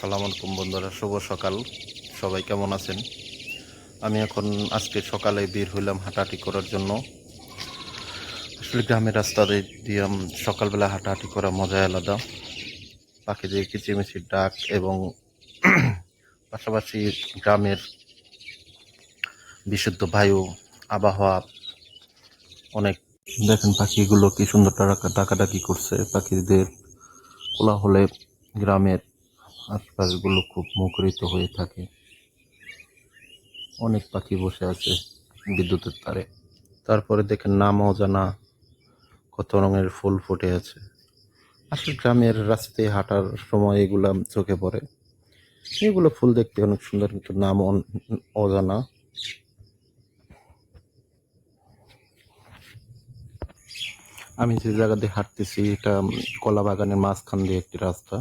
আসসালামু আলাইকুম বন্ধুরা, শুভ সকাল। সবাই কেমন আছেন? আমি এখন আজকে সকালে বের হইলাম হাঁটাহাঁটি করার জন্য। আসলে গ্রামের রাস্তা দিয়ে সকালবেলা হাঁটাহাঁটি করা মজাই আলাদা। পাখিদের কিচিরমিচির ডাক এবং পাশাপাশি গ্রামের বিশুদ্ধ বায়ু, আবহাওয়া অনেক। দেখেন পাখিগুলো কি সুন্দর ডাকাডাকি করছে। পাখিদের কোলাহলে গ্রামের আশপাশগুলো খুব মুখরিত হয়ে থাকে। অনেক পাখি বসে আছে বিদ্যুতের তারে। তারপরে দেখেন নাম অজানা কত রঙের ফুল ফুটে আছে। আসলে গ্রামের রাস্তায় হাঁটার সময় এগুলা চোখে পড়ে। এগুলো ফুল দেখতে অনেক সুন্দর, কিন্তু নাম অজানা। আমি যে জায়গা দিয়ে হাঁটতেছি এটা কলা বাগানের মাঝখান দিয়ে একটি রাস্তা।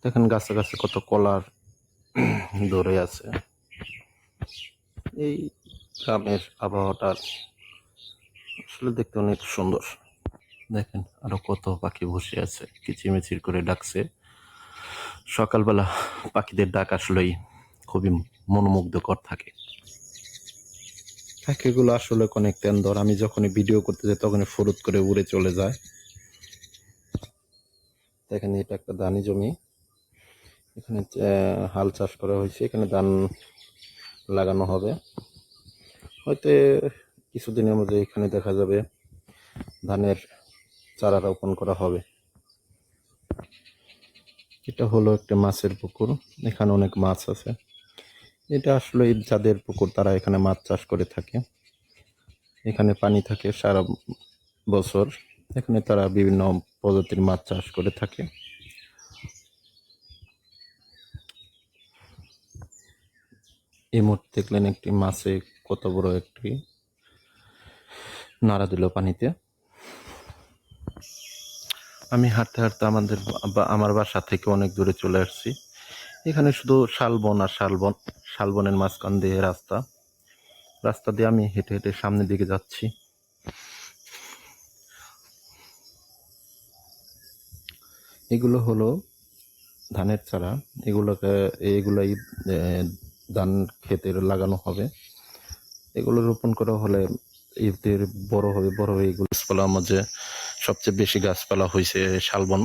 দেখেন গাছে গাছে কত কলার ধরে আছে। এই গ্রামের আবহাওয়াটা আসলে দেখতে অনেক সুন্দর। দেখেন আরো কত পাখি বসে আছে, কিচিরমিচির করে ডাকছে। সকালবেলা পাখিদের ডাক আসলেই খুবই মনোমুগ্ধকর থাকে। পাখিগুলো আসলে অনেক তেন্দর। আমি যখনই ভিডিও করতে যাই তখনই ফুরুত করে উড়ে চলে যায়। দেখেন এটা একটা ধানি জমি। এখানে হাল চাষ করা হয়েছে। এখানে ধান লাগানো হবে। হয়তো কিছুদিনের মধ্যে এখানে দেখা যাবে ধানের চারা রোপণ করা হবে। এটা হলো একটা মাছের পুকুর। এখানে অনেক মাছ আছে। এটা আসলে যাদের পুকুর তারা এখানে মাছ চাষ করে থাকে। এখানে পানি থাকে সারা বছর। এখানে তারা বিভিন্ন প্রজাতির মাছ চাষ করে থাকে। এই মুহূর্তে দেখলেন একটি মাছে কত বড় একটি নাড়া দিল পানিতে। আমি হাঁটতে হাঁটতে আমার বাসা থেকে অনেক দূরে চলে আসছি। এখানে শুধু শালবন আর শালবন। শালবনের মাঝখান দিয়ে রাস্তা দিয়ে আমি হেঁটে হেঁটে সামনের দিকে যাচ্ছি। এগুলো হলো ধানের চারা। এগুলাই ধান ক্ষেতে লাগানো হবে। এগুলো রোপণ করা হলে এদের বড় হয়ে এগুলো গাছপালার মধ্যে সবচেয়ে বেশি গাছপালা হয়েছে শালবন।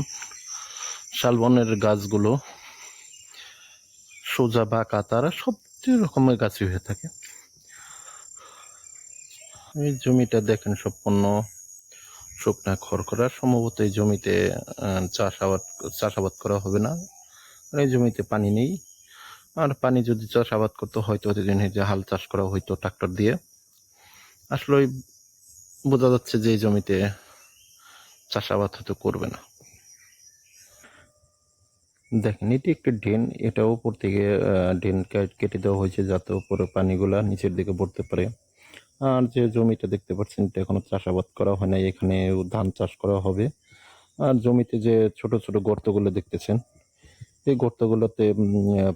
শালবনের গাছগুলো সোজা বাঁকা, তারা সব রকমের গাছই হয়ে থাকে। এই জমিটা দেখেন সম্পূর্ণ শুকনা খড়খড়া। সম্ভবত এই জমিতে চাষাবাদ করা হবে না। এই জমিতে পানি নেই। আর পানি যদি চাষাবাদ করতে হয়তো অতদিন যে হাল চাষ করা হইতো ট্রাক্টর দিয়ে। আসলে বোঝা যাচ্ছে যে এই জমিতে চাষাবাদ হয়তো করবে না। দেখেন এটি একটি ড্রেন। এটা উপর থেকে ড্রেন কেটে দেওয়া হয়েছে যাতে উপরে পানিগুলা নিচের দিকে পড়তে পারে। আর যে জমিটা দেখতে পাচ্ছেন এটা এখনো চাষাবাদ করা হয় নাই। এখানে ধান চাষ করা হবে। আর জমিতে যে ছোট ছোট গর্তগুলো দেখতেছেন, এই গর্তগুলোতে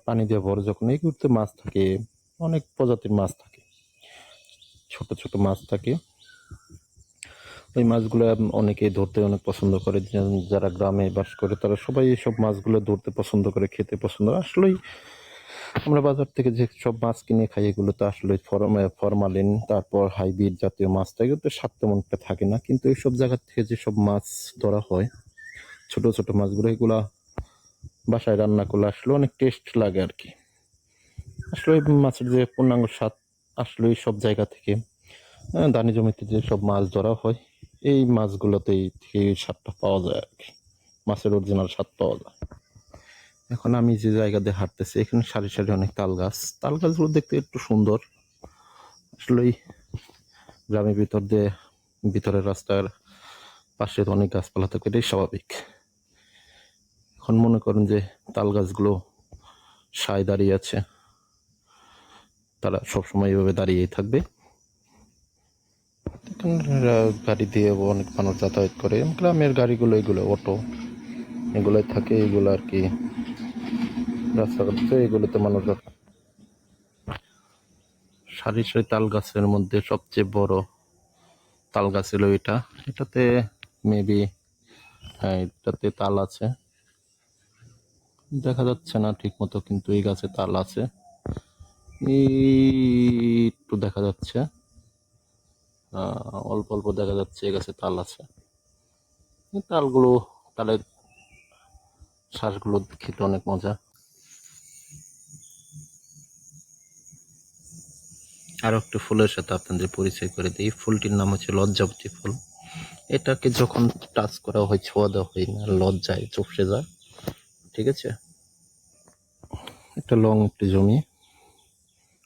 পানি দিয়ে ভরে যখন এগুলোতে মাছ থাকে, অনেক প্রজাতির মাছ থাকে, ছোট ছোট মাছ থাকে। ওই মাছগুলো অনেকেই ধরতে অনেক পছন্দ করে। যারা গ্রামে বাস করে তারা সবাই এইসব মাছগুলো ধরতে পছন্দ করে, খেতে পছন্দ করে। আসলেই আমরা বাজার থেকে যে সব মাছ কিনে খাই এগুলো তো আসলে ফরমালিন, তারপর হাইব্রিড জাতীয় মাছ, তাই তো স্বাদ তেমন একটা থাকে না। কিন্তু এইসব জায়গা থেকে যেসব মাছ ধরা হয়, ছোট ছোট মাছগুলো, এগুলা বাসায় রান্না করলে আসলে অনেক টেস্ট লাগে আর কি। আসলে মাছের যে পূর্ণাঙ্গ স্বাদ আসলে সব জায়গা থেকে দানি জমিতে যে সব মাছ ধরা হয় এই মাছগুলোতেই থেকে স্বাদটা পাওয়া যায় আর কি। মাছের অরিজিনাল স্বাদ পাওয়া যায়। এখন আমি যে জায়গা দিয়ে হাঁটতেছি এখানে সারি সারি অনেক তাল গাছগুলো দেখতে একটু সুন্দর। আসলেই গ্রামের ভিতরের রাস্তার পাশে অনেক গাছপালা থাকে, এটাই স্বাভাবিক। এখন মনে করেন যে তাল গাছগুলো সায় দাঁড়িয়ে আছে, তারা সবসময় এভাবে দাঁড়িয়েই থাকবে। গাড়ি দিয়ে অনেক মানুষ যাতায়াত করে। গ্রামের গাড়িগুলো এগুলো অটো এগুলোই থাকে, এগুলো আর কি রাস্তাঘাটে এগুলোতে মানুষ সারি সারি তাল গাছের মধ্যে সবচেয়ে বড় তাল গাছ হলো এটাতে মেবি, হ্যাঁ এটাতে তাল আছে। দেখা যাচ্ছে না ঠিক মতো, কিন্তু এই গাছে তাল আছে, এই একটু দেখা যাচ্ছে, অল্প অল্প দেখা যাচ্ছে এই গাছে তাল আছে। এই তালগুলো, তালের শ্বাসগুলো খেতে অনেক মজা। আরো একটু ফুলের সাথে আপনাদের পরিচয় করে দিই। ফুলটির নাম হচ্ছে লজ্জাবতী ফুল। এটাকে যখন টাচ করা হয়, ছোঁয়া দেওয়া হয় না, লজ্জায় চুপসে যায়। ঠিক আছে, একটা লং একটি জমি,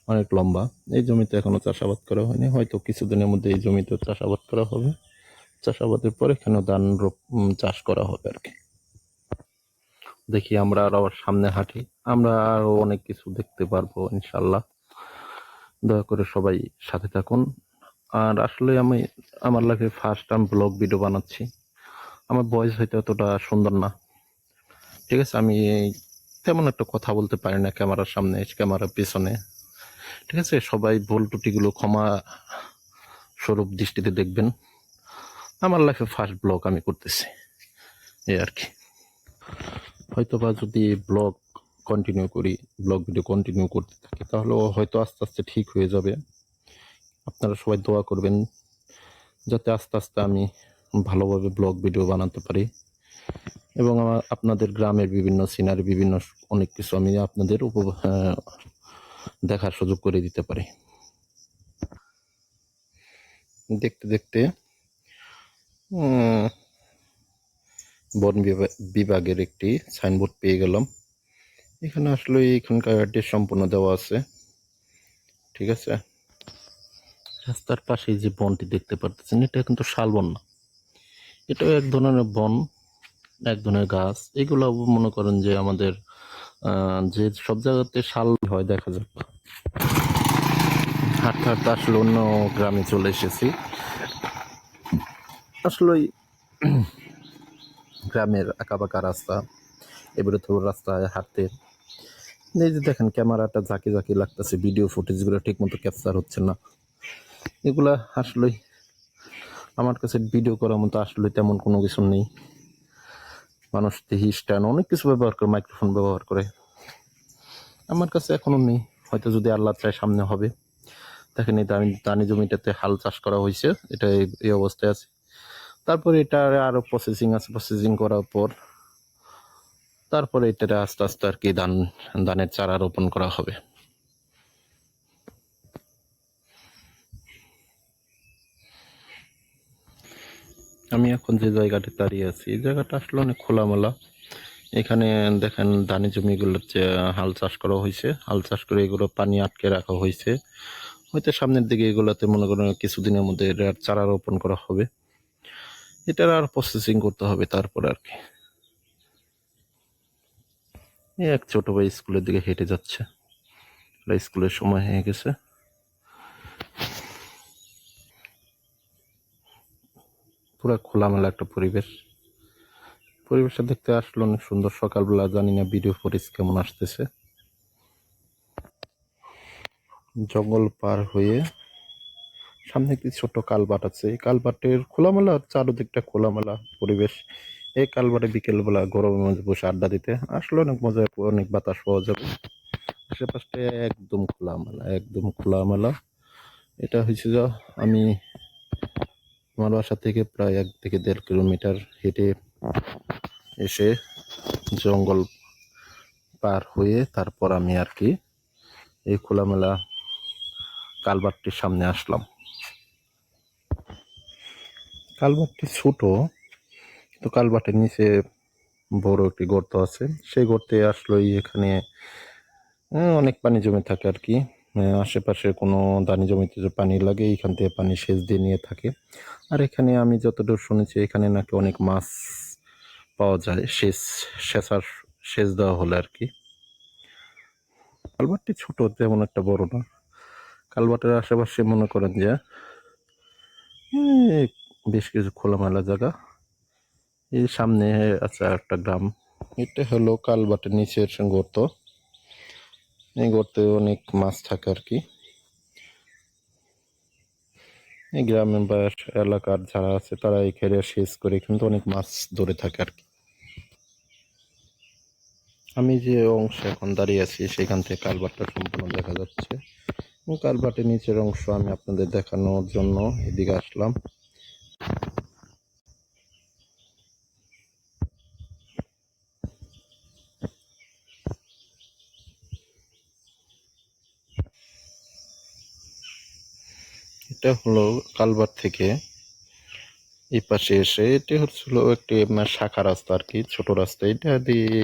অনেক লম্বা। এই জমিতে এখনো চাষাবাদ করা হয়নি, হয়তো কিছুদিনের মধ্যে এই জমিতে চাষাবাদ করা হবে। চাষাবাদের পর এখানে চাষ করা হবে আর কি। দেখি আমরা আরো সামনে হাঁটি, আমরা আরো অনেক কিছু দেখতে পারবো ইনশাল্লাহ। দয়া করে সবাই সাথে থাকুন। আর আসলে আমি, আমার লাইফে ফার্স্ট টাইম ব্লগ ভিডিও বানাচ্ছি। আমার ভয়েস হয়তো অতটা সুন্দর না, ঠিক আছে, আমি তেমন একটা কথা বলতে পারি না ক্যামেরার সামনে, ক্যামেরার পিছনে। ঠিক আছে, সবাই ভুল ত্রুটিগুলো ক্ষমা স্বরূপ দৃষ্টিতে দেখবেন। আমার লাইফে ফার্স্ট ব্লগ আমি করতেছি, এই আর কি। হয়তোবা যদি ব্লগ ভিডিও কন্টিনিউ করতে থাকি, তাহলে হয়তো আস্তে আস্তে ঠিক হয়ে যাবে। আপনারা সবাই দোয়া করবেন যাতে আস্তে আস্তে আমি ভালোভাবে ব্লগ ভিডিও বানাতে পারি, এবং আপনাদের গ্রামের বিভিন্ন সিনারি, বিভিন্ন অনেক কিছু আমি আপনাদের দেখার সুযোগ করে দিতে পারি। দেখতে দেখতে বন বিভাগের একটি সাইনবোর্ড পেয়ে গেলাম। এখানে আসলে এখানকার অ্যাড্রেস সম্পূর্ণ দেওয়া আছে। ঠিক আছে, রাস্তার পাশে যে বনটি দেখতে পারতেছেন, এটা কিন্তু শালবন না, এটাও এক ধরনের বন, এক ধরনের গাছ। এগুলো মনে করেন যে আমাদের যে সব জায়গাতে শাল হয় দেখা যায়। হাঁটতে হাঁটতে আসলে অন্য গ্রামে চলে এসেছি। আসলে গ্রামের আঁকাবাঁকা রাস্তা, এবারে তো রাস্তায় হাঁটতে, এই যে দেখেন ক্যামেরাটা ঝাঁকি ঝাঁকি লাগতেছে, ভিডিও ফুটেজগুলো ঠিক মতো ক্যাপচার হচ্ছে না। এগুলা আসলে আমার কাছে ভিডিও করার মতো আসলে তেমন কোনো কিছু নেই। মানুষ দেখি স্ট্যান্ড অনেক কিছু ব্যবহার করে, মাইক্রোফোন ব্যবহার করে, আমার কাছে এখনো নেই। হয়তো যদি আল্লাহ চায় সামনে হবে। দেখেন এই দানি জমিটাতে হাল চাষ করা হয়েছে, এটা এই অবস্থায় আছে। তারপরে এটা আরো প্রসেসিং আছে, প্রসেসিং করার পর তারপরে এটা আস্তে আস্তে আর কি ধানের চারা রোপণ করা হবে। আমি এখন যে জায়গাটা দাঁড়িয়ে আছি, এই জায়গাটা আসলে অনেক খোলামেলা। এখানে দেখেন ধানি জমিগুলোর যে হাল চাষ করা হয়েছে, হাল চাষ করে এগুলো পানি আটকে রাখা হয়েছে। হয়তো সামনের দিকে এগুলোতে মনে করেন কিছুদিনের মধ্যে এটার চারা রোপণ করা হবে, এটার আর প্রসেসিং করতে হবে তারপর আর কি। এই এক ছোট ভাই স্কুলের দিকে হেঁটে যাচ্ছে, স্কুলের সময় হয়ে গেছে। পুরো খোলামেলা একটা পরিবেশটা দেখতে আসলে অনেক সুন্দর। সকালবেলা জানি না ভিডিও ফুটেজ কেমন আসতেছে। জঙ্গল পার হয়ে সামনে একটি ছোট কালভার্ট আছে, এই কালভার্টের খোলামেলা, চারদিকটা খোলামেলা পরিবেশ। এই কালভার্টে বিকেলবেলা গরমের মধ্যে বসে আড্ডা দিতে আসলে অনেক মজা, অনেক বাতাস পাওয়া যাবে। আশেপাশটা একদম খোলামেলা, একদম খোলামেলা। এটা হচ্ছে যে আমি আমার বাসা থেকে প্রায় 1 থেকে 1.5 কিলোমিটার হেঁটে এসে জঙ্গল পার হয়ে তারপর আমি আর কি এই খোলামেলা কালভার্টটির সামনে আসলাম। কালভার্টটি ছোট, তো কালভার্টের নিচে বড় একটি গর্ত আছে। সেই গর্তে আসলেই এখানে অনেক পানি জমে থাকে আর কি। আশেপাশে কোনো দানি জমিতে যে পানি লাগে, এইখান থেকে পানি সেচ দিয়ে নিয়ে থাকে। আর এখানে আমি যতদূর শুনেছি, এখানে নাকি অনেক মাছ পাওয়া যায় সেচার সেচ দেওয়া হলে আর কি। কালভার্টটি ছোট, তেমন একটা বড় না। কালভার্টের আশেপাশে মনে করেন যে এই বেশ কিছু খোলামেলা জায়গা। এই সামনে আছে একটা গ্রাম। এটা হলো কালভার্টের নিচের গর্ত। এই গর্তে অনেক মাছ থাকে আর কি। এই গ্রামে বা এলাকার যারা আছে তারা এখানে সেচ করে কিন্তু অনেক মাছ ধরে থাকে আর কি। আমি যে অংশে এখন দাঁড়িয়ে আছি সেখান থেকে কালভার্টটা সম্পূর্ণ দেখা যাচ্ছে এবং কালভার্টের নিচের অংশ আমি আপনাদের দেখানোর জন্য এদিকে আসলাম। এটা হলো কালভার্ট থেকে এই পাশে এসে এটি হচ্ছিল একটি শাখা রাস্তা আর কি, ছোট রাস্তা। এটা দিয়ে